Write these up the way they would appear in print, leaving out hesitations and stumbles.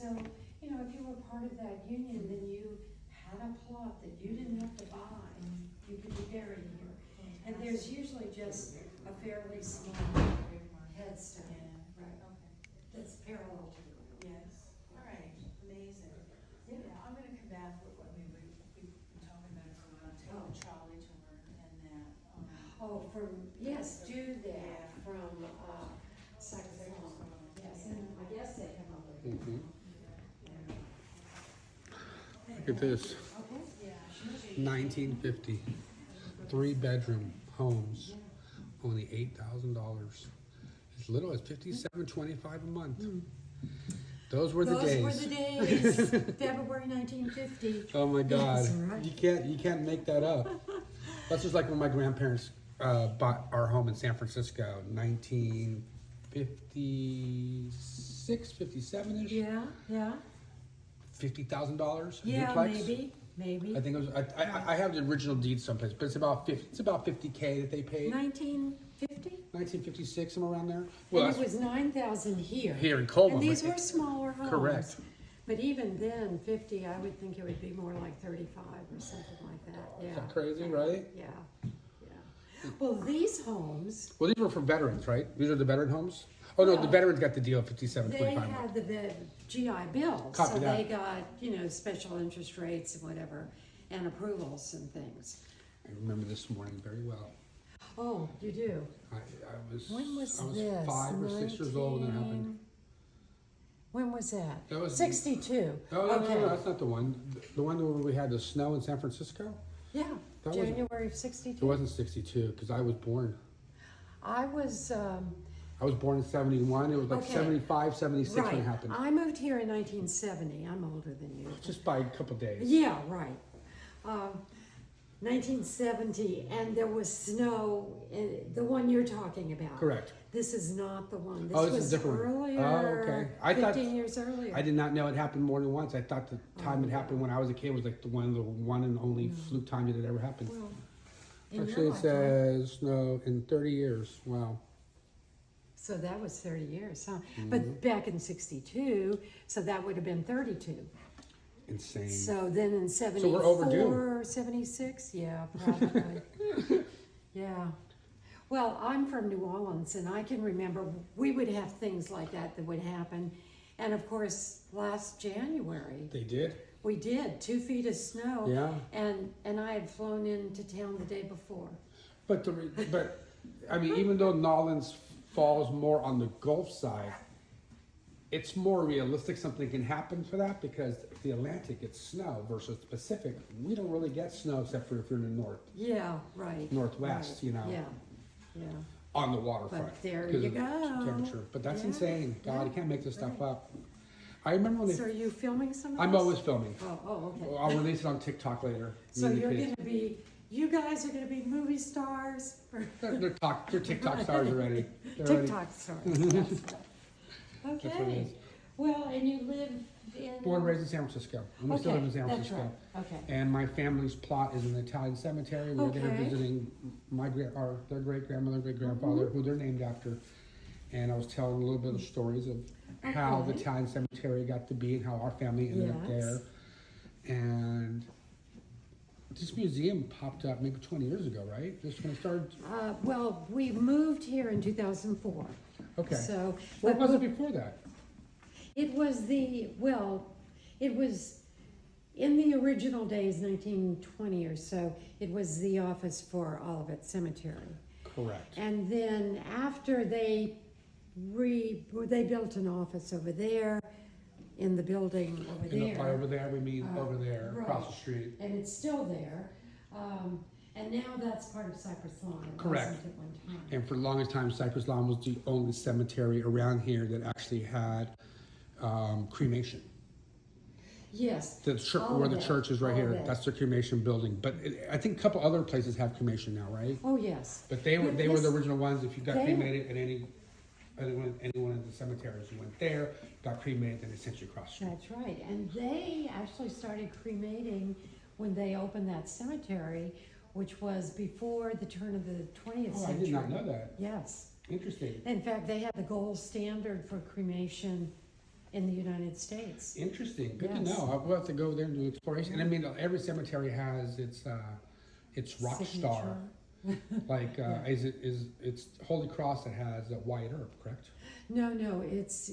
so, you know, if you were part of that union, then you had a plot that you didn't have to buy, and you could be buried here. And there's usually just a fairly small headstone, Yeah. right, Okay. that's parallel to the ground. Yes. All right. Amazing. Yeah. Yeah, I'm gonna come back with what we've been talking about it for a while, taking Charlie to work and that. Oh, yes, do that, Yeah. from, Cypress Lawn. Yes, and I guess they come up with. Mhm. Look at this, Okay. Yeah. 1950, 3-bedroom homes, only $8,000. As little as $57.25 a month. Those were the days. Those were the days, February 1950. Oh my God! That's right. You can't make that up. That's just like when my grandparents bought our home in San Francisco, 1956, 57 ish. Yeah, yeah. $50,000. Yeah, duplex. maybe. I think it was. I have the original deed someplace, but it's about 50K that they paid. 1950? 1956, somewhere around there. And Well, it was 9,000 here. here in Colma. And these but were smaller homes. Correct. But even then, 50, I would think it would be more like 35 or something like that. Yeah. Is that crazy, right? Yeah. Well, these homes, Well, these were for veterans, right? These are the veteran homes. Oh no, the Well, veterans got the deal of they 57.25. had the GI Bill, Copy so that. they got, you know, special interest rates and whatever, and approvals and things. I remember this morning very well. Oh, you do? I was When was I was this? 5 or 6 years old when it happened. When was that? That was 62. Oh no, Okay. no, that's not the one. The one where we had the snow in San Francisco. Yeah, That was- January of It 62. wasn't 62 because I was born. I was, I was born in 71. It was like Okay. 75, 76 when right. it happened. I moved here in 1970. I'm older than you. Just by a couple days. Yeah, right. 1970, and there was snow, the one you're talking about. Correct. This is not the one. This Oh, this was is a different one. earlier. Oh, okay. I thought- 15 years earlier. I did not know it happened more than once. I thought the time it happened when I was a kid was like the one and only fluke time that it ever happened. Well, in Actually, your it says no in 30 years. Wow. So that was 30 years, huh? Mm-hmm. But back in 62, so that would have been 32. Insane. So then in 74, we're overdue. 76, yeah, probably. Yeah. Well, I'm from New Orleans, and I can remember we would have things like that would happen. And of course, last January, They did? we did 2 feet of snow. Yeah. And I had flown into town the day before. But I mean, even though Nolens falls more on the Gulf side, it's more realistic something can happen for that because the Atlantic gets snow versus the Pacific. We don't really get snow except for if you're in the Yeah, right. northwest, right. you know, Yeah. on the waterfront. But there because you of the go. Temperature. But that's Yeah, insane. God, yeah, you can't make this stuff right. up. I remember when they. So are you filming some of I'm this? always filming. Oh, okay. I'll release it on TikTok later. So Me and the you're kids. going to be, you guys are going to be movie stars? They're TikTok stars already. They're already- TikTok stars. That's right. what it Okay. is. Well, and you live in? Born and raised in San Francisco. And we still live in San that's Francisco. right. Okay. And my family's plot is in the Italian cemetery. We're there Okay. visiting their great grandmother, great Mm-hmm. grandfather, who they're named after. And I was telling a little bit of stories of how the Okay. Italian cemetery got to be and how our family ended up there. Yes. And this museum popped up maybe 20 years ago, right? Just when it started. Well, we moved here in 2004. Okay. So, What but was it before that? it was it was in the original days, 1920 or so, it was the office for Olivet Cemetery. Correct. And then after they built an office over there, in the building over And there. by over there, we mean over there, right. across the street. And it's still there. And now that's part of Cypress Lawn. It Correct. wasn't at one time. And for the longest time, Cypress Lawn was the only cemetery around here that actually had cremation. Yes. Where the Olivet, church is right here, Olivet. that's their cremation building. But I think a couple other places have cremation now, right? Oh, yes. But they were This- the original ones. If you got they- cremated at anyone in the cemeteries, you went there, got cremated, then they sent you across the street. That's right. And they actually started cremating when they opened that cemetery, which was before the turn of the 20th Oh, I century. did not know that. Yes. Interesting. In fact, they had the gold standard for cremation in the United States. Interesting. Good to Yes. know. We'll have to go there and do exploration. And I mean, every cemetery has its rock star. Like, it's Holy Cross that has a white herb, correct? No, it's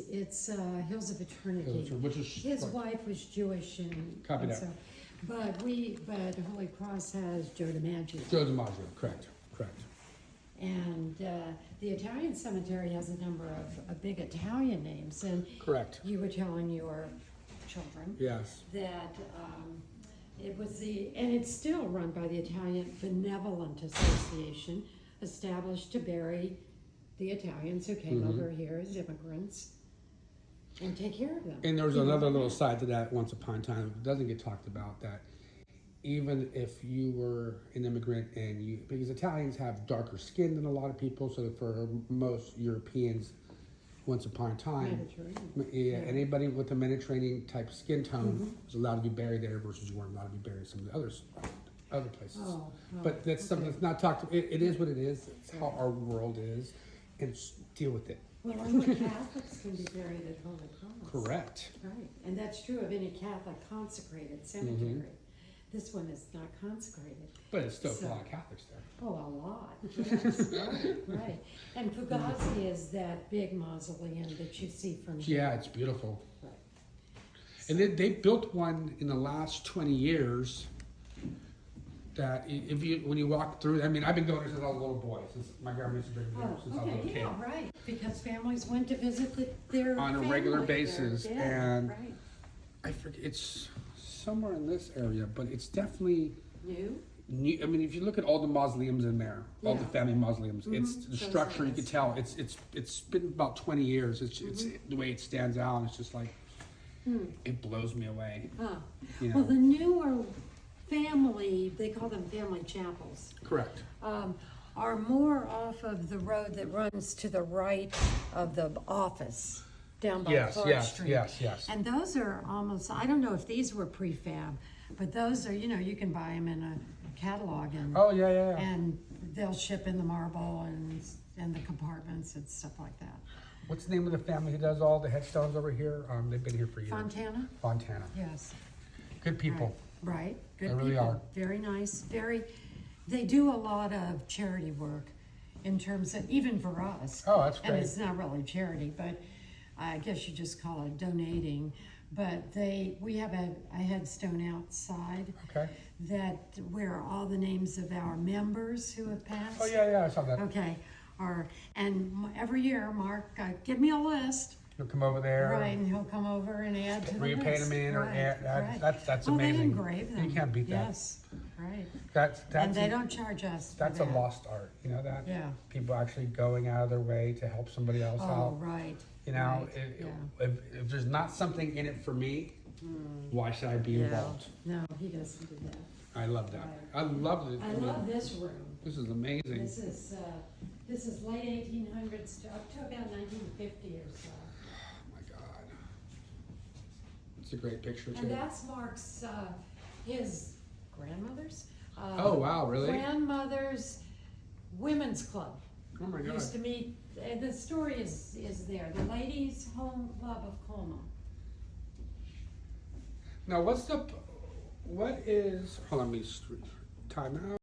Hills of Eternity. Which is His wife was Jewish and. Copy that. So, but Holy Cross has Joe DiMaggio. Joe DiMaggio, correct. And the Italian cemetery has a number of big Italian names, and Correct. you were telling your children Yes. that it was and it's still run by the Italian Benevolent Association, established to bury the Italians who came over here as immigrants and take care of them. And there was another little side to that once upon a time, it doesn't get talked about, that even if you were an immigrant because Italians have darker skin than a lot of people, so for most Europeans, once upon a time, Mediterranean. anybody with a Mediterranean type skin tone was allowed to be buried there versus you weren't allowed to be buried in some of the other places. But that's something that's not talked. It is what it is. It's how our world is, and deal with it. Well, only Catholics can be buried at Holy Cross. Correct. Right, and that's true of any Catholic consecrated cemetery. This one is not consecrated. But it's still So- a lot of Catholics there. Oh, a lot, yes, right. And Fugazi is that big mausoleum that you see from here. Yeah, it's beautiful. Right. And they built one in the last 20 years that when you walk through, I mean, I've been going there since I was a little boy, since my grandma used to bring me there since I was a little kid. Yeah, right, because families went to visit their On a family regular there. basis, Yeah, and right. I forget, it's somewhere in this area, but it's definitely New? new. I mean, if you look at all the mausoleums in there, all the Yeah. family mausoleums, it's the So structure. You nice. can tell it's been about 20 years. It's the way it stands out. It's just like it blows me away. Huh. You know? Well, the newer family, they call them family chapels, Correct. are more off of the road that runs to the right of the office, down by Yes, Clark yes, Street. yes. And those are almost, I don't know if these were prefab, but those are, you can buy them in a catalog and, Oh yeah. and they'll ship in the marble and the compartments and stuff like that. What's the name of the family who does all the headstones over here? They've been here for years. Fontana? Fontana. Yes. Good people. Right, good They really people. are. Very nice, they do a lot of charity work in terms of, even for us. Oh, that's And great. it's not really charity, but I guess you just call it donating. But we have a headstone outside Okay. where all the names of our members who have passed. Oh yeah, I saw that. Okay, every year, Mark, give me a list. You'll come over there. Right, and he'll come over and add to the list. Repaint them in, or Right, add, right. that's Oh, they amazing. engrave them. You can't beat that. Yes, right. That's And they don't charge us for that's a that. lost art. You know that? Yeah. People actually going out of their way to help somebody else Oh, out. right. You know, right, if there's not something in it for me, why should I be Yeah. involved? No, he doesn't do that. I love that. Right. I love it. I love this room. This is amazing. This is late 1800s up to about 1950 or so. Oh my God. It's a great picture too. And that's Mark's, his grandmother's. Oh wow, really? Grandmother's women's club. Oh my God. Used to meet, the story is there, the Ladies' Home Club of Colma. Now what is, hold on, let me time out.